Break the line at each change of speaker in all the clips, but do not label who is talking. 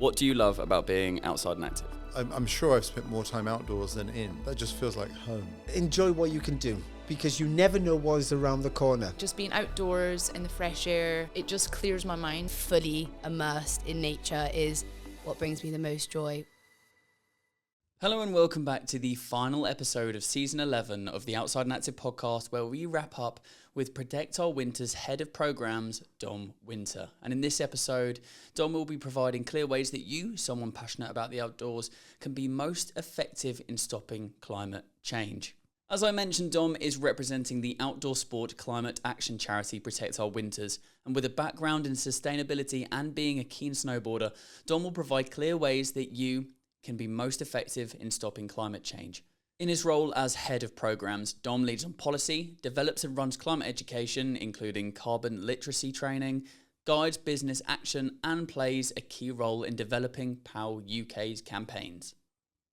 What do you love about being outside and active?
I'm sure I've spent more time outdoors than in. That just feels like home.
Enjoy what you can do, because you never know what is around the corner.
Just being outdoors in the fresh air, it just clears my mind.
Fully immersed in nature is what brings me the most joy.
Hello and welcome back to the final episode of Season 11 of the Outside and Active podcast, where we wrap up with Protect Our Winter's Head of Programmes, Dom Winter. And in this episode, Dom will be providing clear ways that you, someone passionate about the outdoors, can be most effective in stopping climate change. As I mentioned, Dom is representing the outdoor sport climate action charity Protect Our Winters, and with a background in sustainability and being a keen snowboarder, Dom will provide clear ways that you can be most effective in stopping climate change. In his role as head of programs, Dom leads on policy, develops and runs climate education, including carbon literacy training, guides business action, and plays a key role in developing POW UK's campaigns.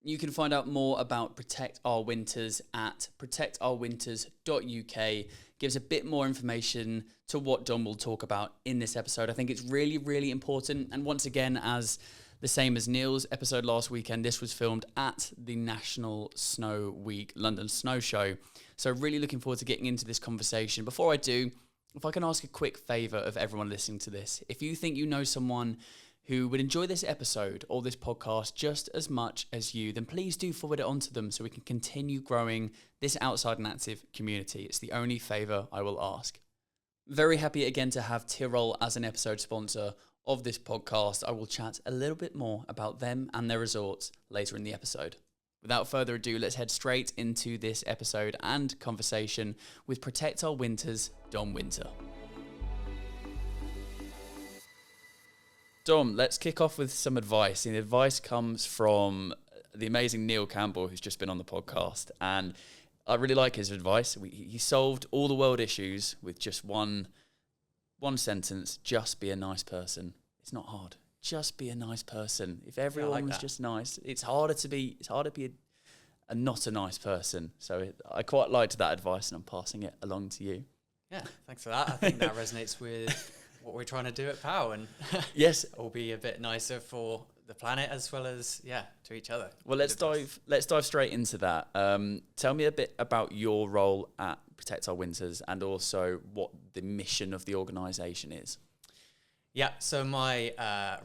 You can find out more about Protect Our Winters at protectourwinters.uk. Gives a bit more information to what Dom will talk about in this episode. I think it's really, really important. And once again, as the same as Neil's episode last weekend, this was filmed at the National Snow Week London Snow Show. So really looking forward to getting into this conversation. Before I do, if I can ask a quick favour of everyone listening to this, if you think you know someone who would enjoy this episode or this podcast just as much as you, then please do forward it on to them so we can continue growing this outside and active community. It's the only favour I will ask. Very happy again to have Tirol as an episode sponsor of this podcast. I will chat a little bit more about them and their resorts later in the episode. Without further ado, let's head straight into this episode and conversation with Protect Our Winters, Dom Winter. Dom, let's kick off with some advice. And the advice comes from the amazing Neil Campbell, who's just been on the podcast. And I really like his advice. He solved all the world issues with just one sentence: just be a nice person. It's not hard. Just be a nice person. If everyone was just nice, it's harder to be a not a nice person. So I quite liked that advice, and I'm passing it along to you.
Yeah, thanks for that. I think that resonates with what we're trying to do at POW, and
yes,
all be a bit nicer for the planet as well as to each other.
Well, let's dive straight into that. Tell me a bit about your role at Protect Our Winters and also what the mission of the organisation is.
Yeah, so my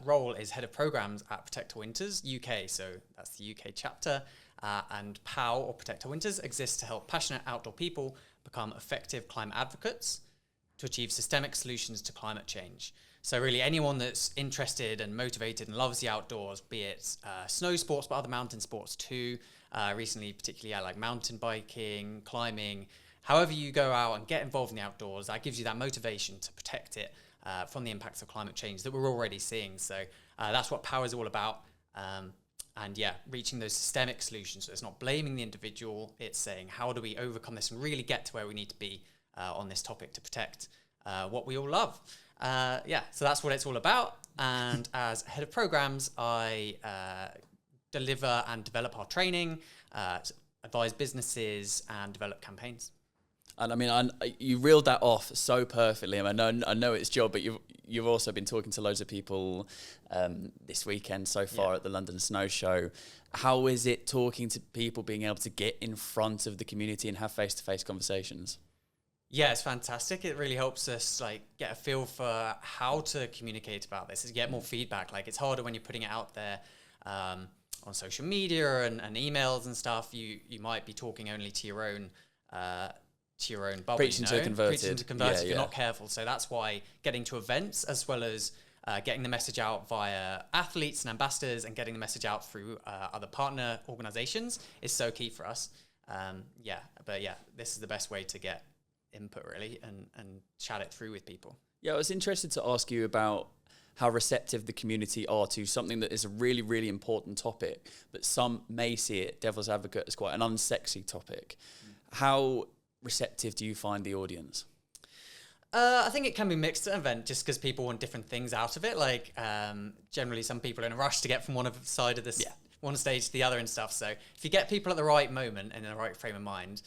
role is head of programs at Protect Our Winters UK. So that's the UK chapter, and POW, or Protect Our Winters, exists to help passionate outdoor people become effective climate advocates to achieve systemic solutions to climate change. So really anyone that's interested and motivated and loves the outdoors, be it snow sports, but other mountain sports too, recently particularly like mountain biking, climbing, however you go out and get involved in the outdoors, that gives you that motivation to protect it from the impacts of climate change that we're already seeing. So that's what POW is all about. And reaching those systemic solutions. So it's not blaming the individual, it's saying how do we overcome this and really get to where we need to be on this topic to protect what we all love. So that's what it's all about. And as head of programs, I deliver and develop our training, advise businesses, and develop campaigns.
And I mean, you reeled that off so perfectly. I know it's job, but you've also been talking to loads of people this weekend so far at the London Snow Show. How is it talking to people, being able to get in front of the community and have face-to-face conversations?
Yeah, it's fantastic. It really helps us get a feel for how to communicate about this, is get more feedback. It's harder when you're putting it out there on social media and emails and stuff. You might be talking only to your own bubble.
Preaching to converted.
If you're not careful. So that's why getting to events, as well as getting the message out via athletes and ambassadors, and getting the message out through other partner organizations is so key for us. This is the best way to get input really and chat it through with people.
Yeah, I was interested to ask you about how receptive the community are to something that is a really, really important topic, but some may see it, devil's advocate, as quite an unsexy topic. How receptive do you find the audience?
I think it can be mixed at an event, just because people want different things out of it. Generally some people are in a rush to get from one side of this one stage to the other and stuff. So if you get people at the right moment and in the right frame of mind,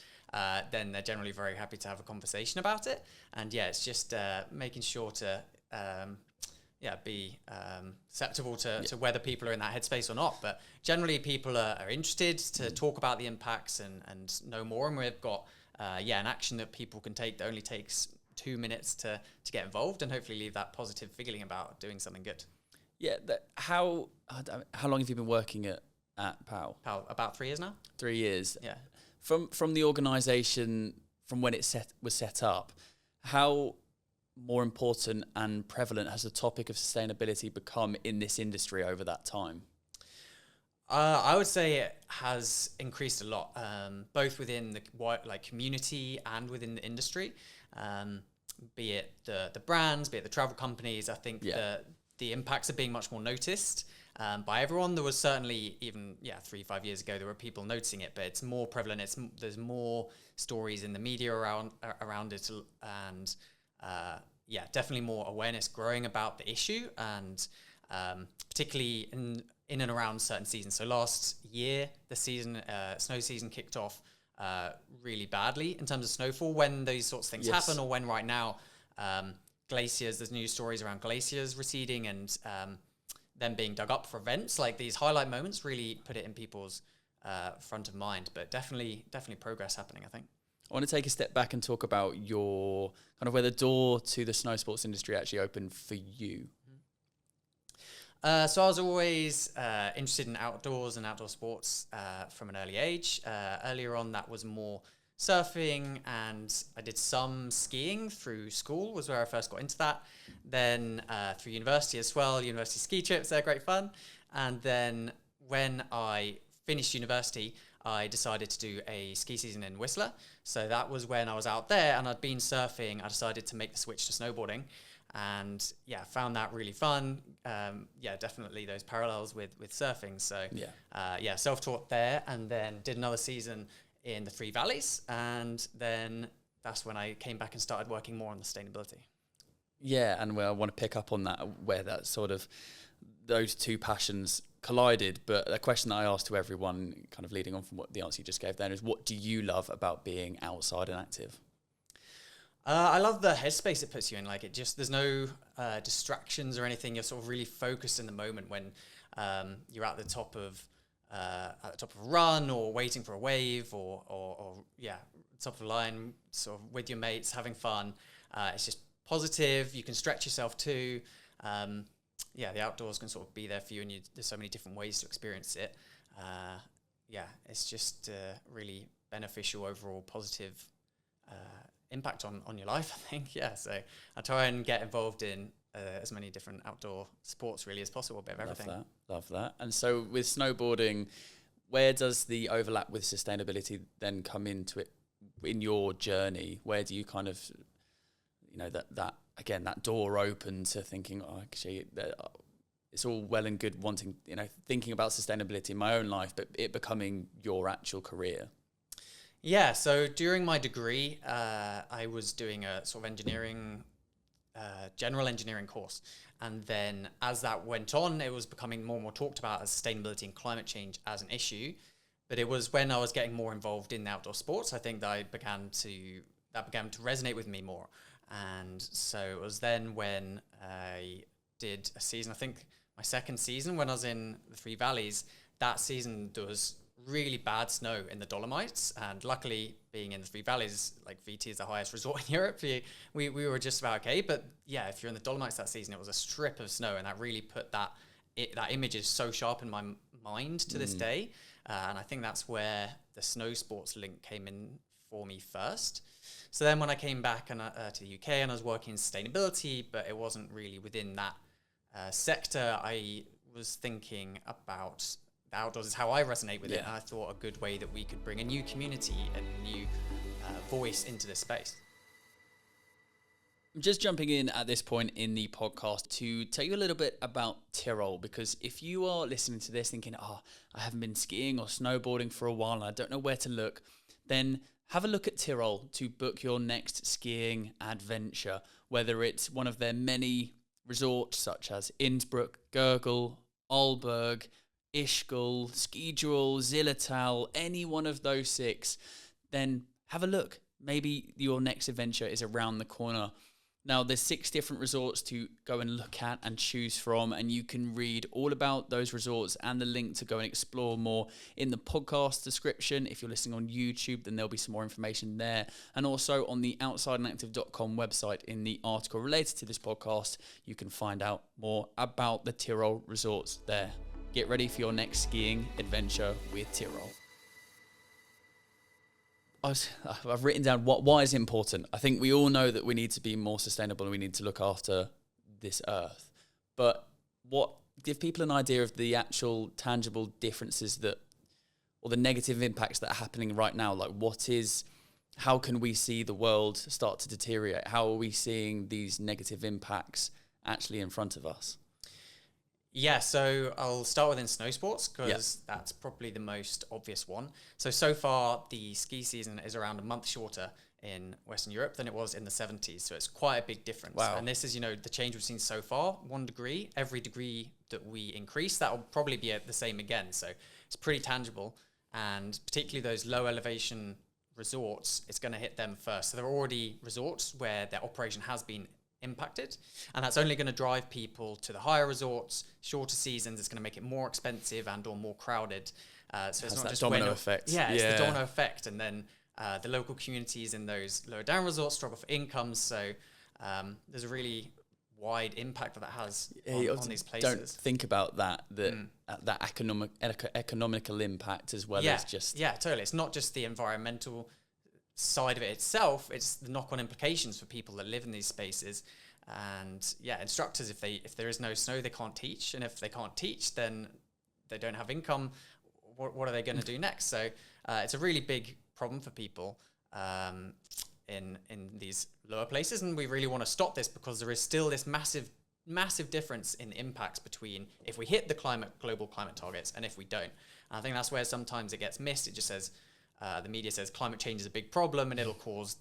then they're generally very happy to have a conversation about it. And it's just making sure to be susceptible to whether people are in that headspace or not. But generally, people are interested to talk about the impacts and know more. And we've got an action that people can take that only takes 2 minutes to get involved, and hopefully leave that positive feeling about doing something good.
Yeah. How long have you been working at POW?
POW, about 3 years now.
3 years.
Yeah.
From the organisation, from when it was set up, how more important and prevalent has the topic of sustainability become in this industry over that time?
I would say it has increased a lot, both within the community and within the industry. Be it the brands, be it the travel companies. I think the impacts are being much more noticed by everyone. There was certainly even 3-5 years ago there were people noticing it, but it's more prevalent. There's more stories in the media around it, and definitely more awareness growing about the issue, and particularly in and around certain seasons. So last year, the snow season kicked off really badly in terms of snowfall when those sorts of things happen, or when right now glaciers, there's news stories around glaciers receding and them being dug up for events. Like, these highlight moments really put it in people's front of mind, but definitely progress happening, I think.
I want to take a step back and talk about your kind of where the door to the snow sports industry actually opened for you.
So I was always interested in outdoors and outdoor sports from an early age. Earlier on, that was more surfing, and I did some skiing through school, was where I first got into that. Then through university as well, university ski trips, they're great fun. And then when I finished university, I decided to do a ski season in Whistler. So that was when I was out there and I'd been surfing. I decided to make the switch to snowboarding, and found that really fun. Definitely those parallels with surfing. So self-taught there, and then did another season in the Three Valleys, and then that's when I came back and started working more on the sustainability.
Yeah, and I want to pick up on that, where that sort of those two passions collided. But a question that I asked to everyone, kind of leading on from what the answer you just gave then, is what do you love about being outside and active?
I love the headspace it puts you in. Like, it just, there's no distractions or anything. You're sort of really focused in the moment when you're at the top of a run, or waiting for a wave, or top of the line, sort of with your mates, having fun. It's just positive. You can stretch yourself too. The outdoors can sort of be there for you, and there's so many different ways to experience it. It's just really beneficial, overall positive impact on your life, I think. So I try and get involved in as many different outdoor sports really as possible, a bit of everything.
Love that. And so with snowboarding, where does the overlap with sustainability then come into it in your journey? Where do you kind of, that door open to thinking, actually, it's all well and good wanting, thinking about sustainability in my own life, but it becoming your actual career?
Yeah, so during my degree, I was doing a sort of engineering, general engineering course. And then as that went on, it was becoming more and more talked about as sustainability and climate change as an issue. But it was when I was getting more involved in outdoor sports, I think that began to resonate with me more. And so it was then when I did a season, I think my second season when I was in the Three Valleys. That season there was really bad snow in the Dolomites, and luckily being in the Three Valleys, like VT is the highest resort in Europe, we were just about okay. But if you're in the Dolomites that season, it was a strip of snow, and that really put that image is so sharp in my mind to this day. And I think that's where the snow sports link came in for me first. So then when I came back to the UK and I was working in sustainability, but it wasn't really within that sector, I was thinking about the outdoors is how I resonate with it. And I thought a good way that we could bring a new community and a new voice into this space.
I'm just jumping in at this point in the podcast to tell you a little bit about Tirol, because if you are listening to this thinking, I haven't been skiing or snowboarding for a while and I don't know where to look, then have a look at Tirol to book your next skiing adventure, whether it's one of their many resorts such as Innsbruck, Gurgel, Aalborg, Ischgl, Skijoul, Zillertal, any one of those 6, then have a look. Maybe your next adventure is around the corner. Now, there's 6 different resorts to go and look at and choose from, and you can read all about those resorts and the link to go and explore more in the podcast description. If you're listening on YouTube, then there'll be some more information there. And also on the outsideandactive.com website, in the article related to this podcast, you can find out more about the Tirol resorts there. Get ready for your next skiing adventure with Tirol. I've written down why is important. I think we all know that we need to be more sustainable and we need to look after this earth. But give people an idea of the actual tangible differences or the negative impacts that are happening right now. Like, how can we see the world start to deteriorate? How are we seeing these negative impacts actually in front of us?
Yeah, so I'll start with in snowsports because that's probably the most obvious one. So far, the ski season is around a month shorter in Western Europe than it was in the 70s. So it's quite a big difference.
Wow.
And this is, the change we've seen so far, 1 degree. Every degree that we increase, that will probably be the same again. So it's pretty tangible. And particularly those low elevation resorts, it's going to hit them first. So there are already resorts where their operation has been impacted, and that's only going to drive people to the higher resorts, shorter seasons. It's going to make it more expensive and or more crowded. So it's not just
domino effect.
Yeah, it's the domino effect, and then the local communities in those lower down resorts struggle for incomes. So there's a really wide impact that has on these places.
Don't think about that economical impact as well as just...
Yeah, totally. It's not just the environmental side of it itself, it's the knock-on implications for people that live in these spaces. And instructors, if there is no snow, they can't teach, and if they can't teach, then they don't have income. What are they going to do next? So it's a really big problem for people in these lower places, and we really want to stop this because there is still this massive difference in impacts between if we hit the global climate targets and if we don't. And I think that's where sometimes it gets missed. It just says the media says climate change is a big problem and it'll cause,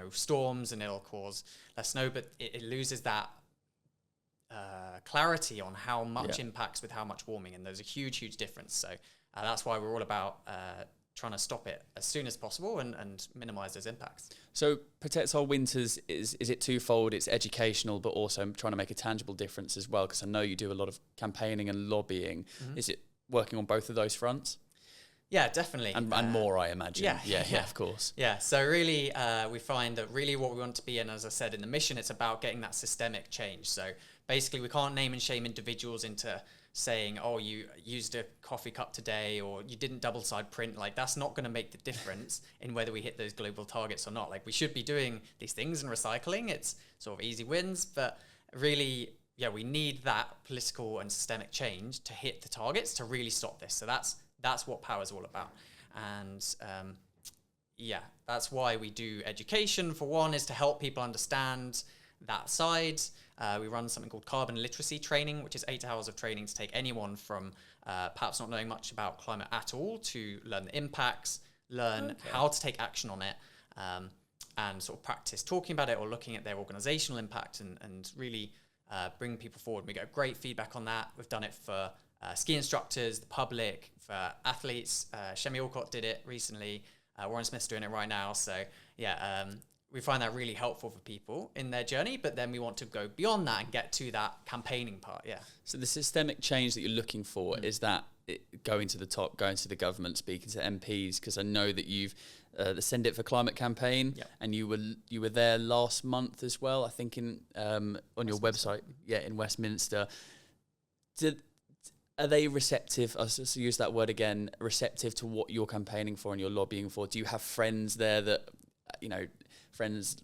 storms and it'll cause less snow, but it loses that clarity on how much impacts with how much warming, and there's a huge difference. So that's why we're all about trying to stop it as soon as possible and minimize those impacts.
So Protect Our Winters, is it twofold? It's educational, but also trying to make a tangible difference as well, because I know you do a lot of campaigning and lobbying. Mm-hmm. Is it working on both of those fronts?
Yeah, definitely.
And more, I imagine. Yeah, of course.
Yeah, so really, we find that really what we want to be, and as I said in the mission, it's about getting that systemic change. So basically, we can't name and shame individuals into saying, oh, you used a coffee cup today, or you didn't double-side print. Like, that's not going to make the difference in whether we hit those global targets or not. Like, we should be doing these things and recycling. It's sort of easy wins, but really, we need that political and systemic change to hit the targets to really stop this. So that's what POW is all about. And that's why we do education. For one, is to help people understand that side. We run something called carbon literacy training, which is 8 hours of training to take anyone from perhaps not knowing much about climate at all to learn the impacts, learn how to take action on it, and sort of practice talking about it or looking at their organizational impact and really bring people forward. We get great feedback on that. We've done it for ski instructors, the public, for athletes. Shemi Alcott did it recently. Warren Smith's doing it right now. So we find that really helpful for people in their journey, but then we want to go beyond that and get to that campaigning part. Yeah.
So the systemic change that you're looking for is that going to the top, going to the government, speaking to MPs, because I know that you've the Send It for Climate campaign, and you were there last month as well, I think on your website, in Westminster. Are they receptive? I'll just use that word again, receptive to what you're campaigning for and you're lobbying for? Do you have friends there that, friends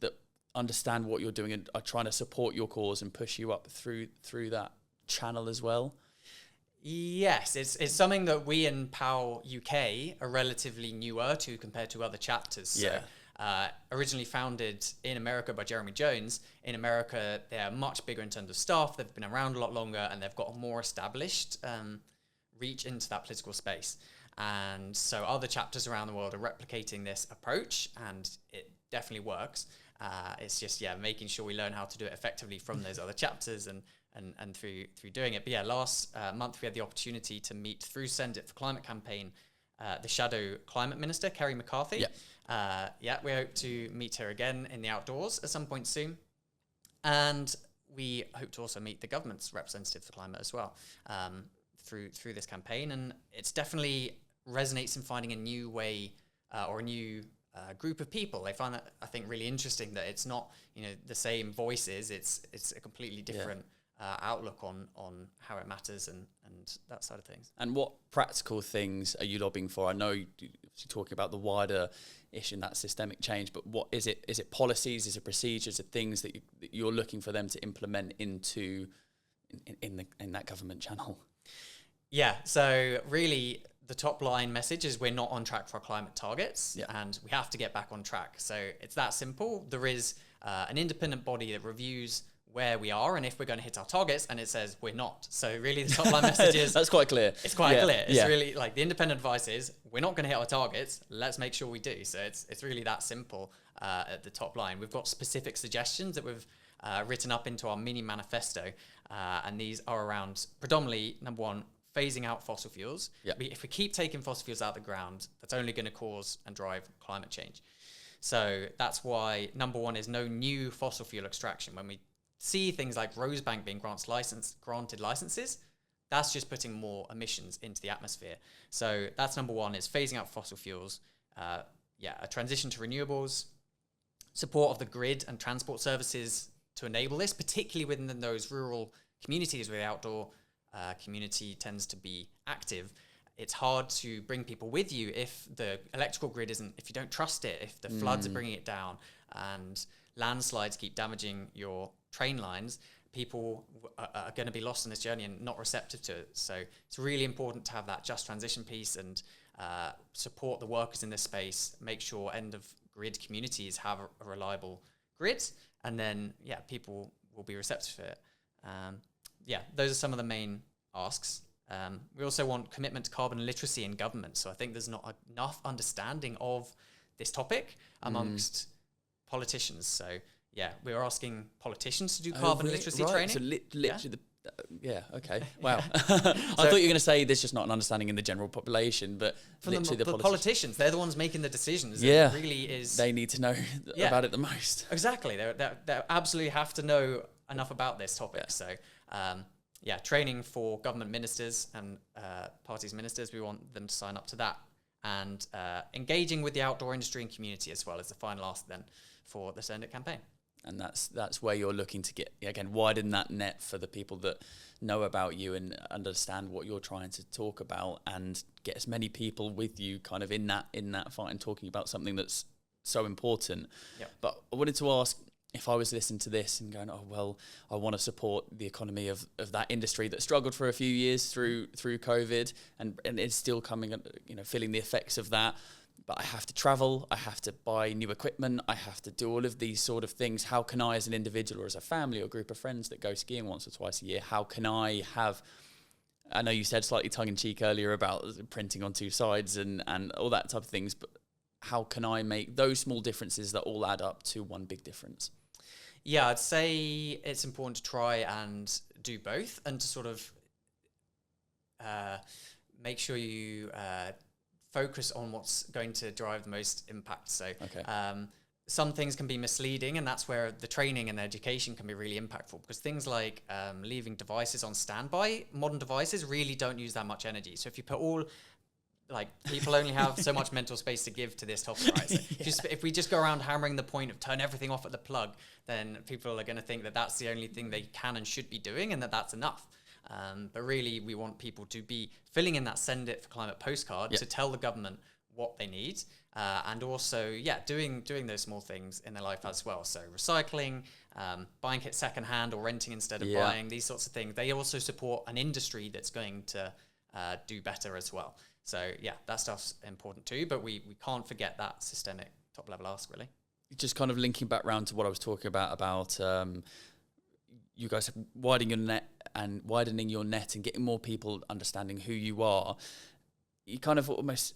that understand what you're doing and are trying to support your cause and push you up through that channel as well?
Yes, it's something that we in POW UK are relatively newer to compared to other chapters. So, originally founded in America by Jeremy Jones. In America, they're much bigger in terms of staff. They've been around a lot longer and they've got a more established reach into that political space. And so other chapters around the world are replicating this approach, and it definitely works. It's just, making sure we learn how to do it effectively from those other chapters and through doing it. But last month we had the opportunity to meet through Send It for Climate campaign the shadow climate minister, Kerry McCarthy.
Yeah.
We hope to meet her again in the outdoors at some point soon. And we hope to also meet the government's representative for climate as well through this campaign. And it's definitely resonates in finding a new way or a new group of people. They find that, I think, really interesting that it's not, the same voices. It's a completely different outlook on how it matters and that side of things.
And what practical things are you lobbying for? I know you're talking about the wider issue and that systemic change, but what is it? Is it policies? Is it procedures? Is it things that you're looking for them to implement into in that government channel?
Yeah, so really the top line message is we're not on track for our climate targets and we have to get back on track. So it's that simple. There is an independent body that reviews where we are and if we're going to hit our targets, and it says we're not. So really the top line message is...
That's quite clear.
It's quite clear. It's really like the independent advice is we're not going to hit our targets. Let's make sure we do. So it's really that simple at the top line. We've got specific suggestions that we've written up into our mini manifesto. And these are around predominantly, number one, phasing out fossil fuels.
Yep.
If we keep taking fossil fuels out of the ground, that's only going to cause and drive climate change. So that's why number one is no new fossil fuel extraction. When we see things like Rosebank being granted licenses, that's just putting more emissions into the atmosphere. So that's number one, is phasing out fossil fuels. A transition to renewables, support of the grid and transport services to enable this, particularly within those rural communities where the outdoor community tends to be active. It's hard to bring people with you if the electrical grid if you don't trust it, if the floods are bringing it down and landslides keep damaging your train lines, people are going to be lost on this journey and not receptive to it. So it's really important to have that just transition piece and support the workers in this space, make sure end of grid communities have a reliable grid, and then, people will be receptive to it. Those are some of the main asks. We also want commitment to carbon literacy in government. So I think there's not enough understanding of this topic amongst politicians. So we're asking politicians to do carbon literacy training.
So literally okay. Wow. I thought you were going to say there's just not an understanding in the general population, but literally the
politicians, they're the ones making the decisions.
Yeah.
It really is.
They need to know about it the most.
Exactly. They absolutely have to know enough about this topic. So, training for government ministers and parties ministers, we want them to sign up to that. And engaging with the outdoor industry and community as well as the final ask then for the Send It campaign.
And that's where you're looking to get, again, widen that net for the people that know about you and understand what you're trying to talk about, and get as many people with you kind of in that fight and talking about something that's so important. Yep. But I wanted to ask, if I was listening to this and going, oh, well, I want to support the economy of that industry that struggled for a few years through COVID and it's still coming, feeling the effects of that. But I have to travel, I have to buy new equipment, I have to do all of these sort of things. How can I, as an individual or as a family or group of friends that go skiing once or twice a year, how can I know you said slightly tongue-in-cheek earlier about printing on two sides and all that type of things, but how can I make those small differences that all add up to one big difference?
Yeah, I'd say it's important to try and do both and to sort of make sure you focus on what's going to drive the most impact. So some things can be misleading, and that's where the training and the education can be really impactful, because things like leaving devices on standby, modern devices really don't use that much energy. So if you put people only have so much mental space to give to this topic, right? So if we just go around hammering the point of turn everything off at the plug, then people are going to think that that's the only thing they can and should be doing and that's enough. But really, we want people to be filling in that Send It for Climate postcard to tell the government what they need, and also, doing those small things in their life as well. So recycling, buying kit secondhand or renting instead of buying, these sorts of things. They also support an industry that's going to do better as well. So that stuff's important too, but we can't forget that systemic top level ask, really.
Just kind of linking back round to what I was talking about you guys widening your net and getting more people understanding who you are. You kind of almost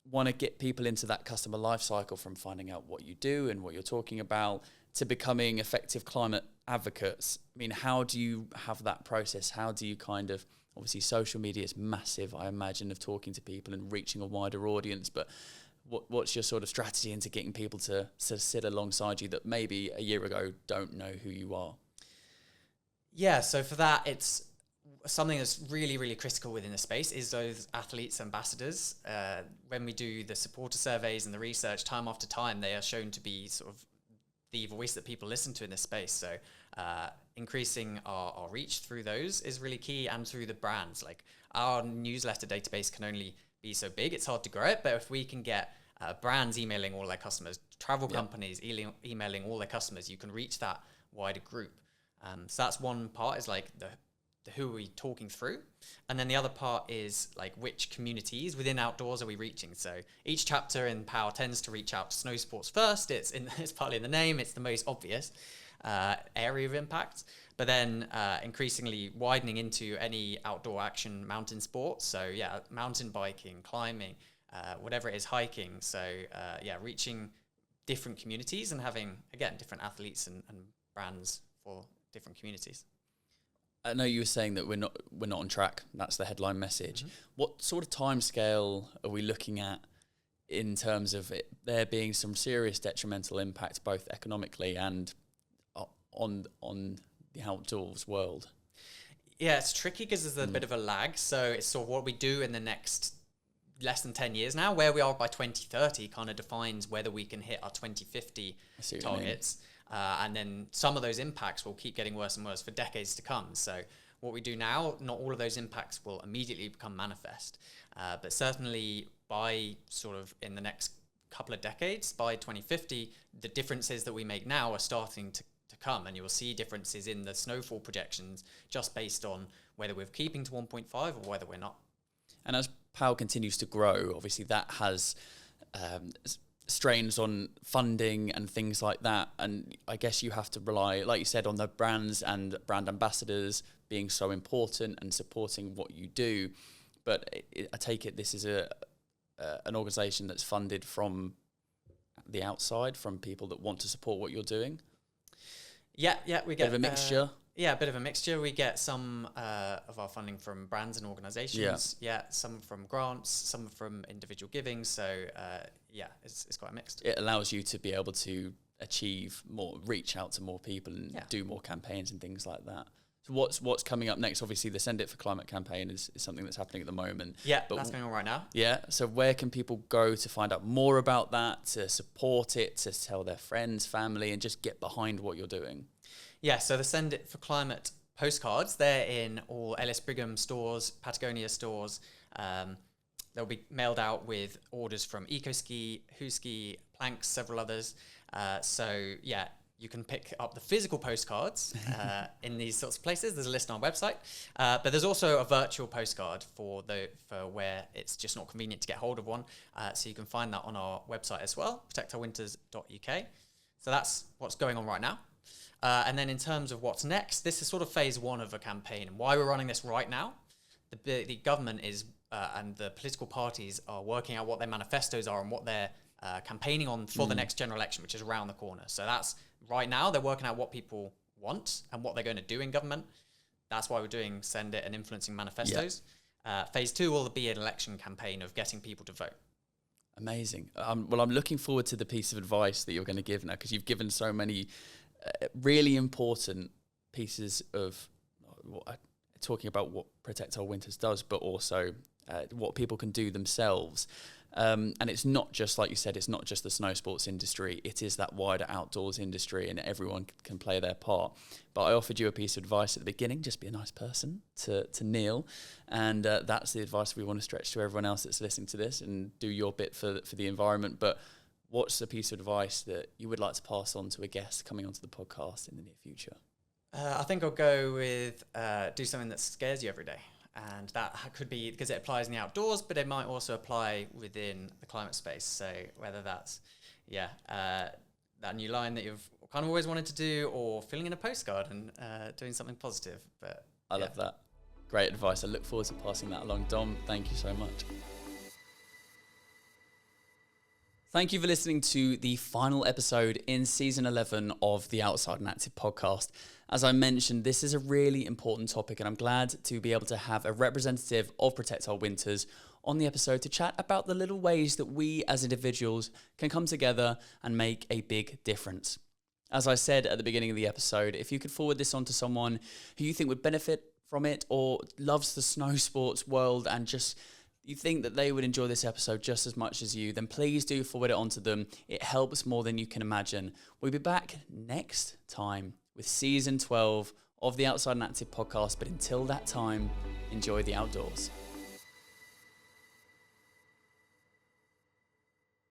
want to get people into that customer life cycle, from finding out what you do and what you're talking about to becoming effective climate advocates. I mean, how do you have that process? How do you obviously social media is massive, I imagine, of talking to people and reaching a wider audience, but what's your sort of strategy into getting people to sit alongside you that maybe a year ago don't know who you are?
Yeah, so for that, it's something that's really, really critical within the space is those athletes ambassadors. When we do the supporter surveys and the research, time after time, they are shown to be sort of the voice that people listen to in this space. So increasing our reach through those is really key, and through the brands. Like, our newsletter database can only be so big, it's hard to grow it, but if we can get brands emailing all their customers, travel companies emailing all their customers, you can reach that wider group. So that's one part, is like the who are we talking through, and then the other part is like which communities within outdoors are we reaching. So each chapter in POW tends to reach out to snow sports first. It's partly in the name, it's the most obvious area of impact, but then increasingly widening into any outdoor action mountain sports. So yeah, mountain biking, climbing, whatever it is, hiking. So reaching different communities and having, again, different athletes and brands for different communities.
I know you were saying that we're not on track. That's the headline message.
Mm-hmm.
What sort of timescale are we looking at in terms of it there being some serious detrimental impact, both economically and on the outdoors world?
Yeah, it's tricky because there's a bit of a lag. So it's sort of what we do in the next less than 10 years now. Where we are by 2030 kind of defines whether we can hit our 2050 targets. And then some of those impacts will keep getting worse and worse for decades to come. So what we do now, not all of those impacts will immediately become manifest. But certainly by sort of in the next couple of decades, by 2050, the differences that we make now are starting to come. And you will see differences in the snowfall projections just based on whether we're keeping to 1.5 or whether we're not. And
as POW continues to grow, obviously that has strains on funding and things like that, and I guess you have to rely, like you said, on the brands and brand ambassadors being so important and supporting what you do. But I take it this is an organisation that's funded from the outside, from people that want to support what you're doing. Yeah, we get a bit of a mixture. A bit of a mixture. We get some of our funding from brands and organisations. Some from grants, some from individual giving. So it's quite mixed. It allows you to be able to achieve more, reach out to more people, and do more campaigns and things like that. So what's coming up next? Obviously, the Send It for Climate campaign is something that's happening at the moment. Yeah, but that's going on right now. Yeah. So where can people go to find out more about that, to support it, to tell their friends, family, and just get behind what you're doing? Yeah, so the Send It for Climate postcards, they're in all Ellis Brigham stores, Patagonia stores. They'll be mailed out with orders from EcoSki, Whoski, Planks, several others. You can pick up the physical postcards in these sorts of places. There's a list on our website. But there's also a virtual postcard for where it's just not convenient to get hold of one. So you can find that on our website as well, protectourwinters.uk. So that's what's going on right now. And then in terms of what's next, this is sort of phase one of a campaign. And why we're running this right now, the government is and the political parties are working out what their manifestos are and what they're campaigning on for the next general election, which is around the corner. So that's right now, they're working out what people want and what they're going to do in government. That's why we're doing Send It and influencing manifestos. Phase two will be an election campaign of getting people to vote. Amazing. Well, I'm looking forward to the piece of advice that you're going to give now, because you've given so many really important pieces of talking about what Protect Our Winters does, but also what people can do themselves. And it's not just, like you said, it's not just the snow sports industry, it is that wider outdoors industry, and everyone can play their part. But I offered you a piece of advice at the beginning: just be a nice person to Neil. And that's the advice we want to stretch to everyone else that's listening to this, and do your bit for the environment. But what's the piece of advice that you would like to pass on to a guest coming onto the podcast in the near future? I think I'll go with do something that scares you every day. And that could be because it applies in the outdoors, but it might also apply within the climate space. So whether that's, that new line that you've kind of always wanted to do, or filling in a postcard and doing something positive. But I love that. Great advice. I look forward to passing that along. Dom, thank you so much. Thank you for listening to the final episode in Season 11 of the Outside and Active podcast. As I mentioned, this is a really important topic, and I'm glad to be able to have a representative of Protect Our Winters on the episode to chat about the little ways that we as individuals can come together and make a big difference. As I said at the beginning of the episode, if you could forward this on to someone who you think would benefit from it or loves the snow sports world and just you think that they would enjoy this episode just as much as you, then please do forward it on to them. It helps more than you can imagine. We'll be back next time with season 12 of the Outside and Active podcast. But until that time, enjoy the outdoors.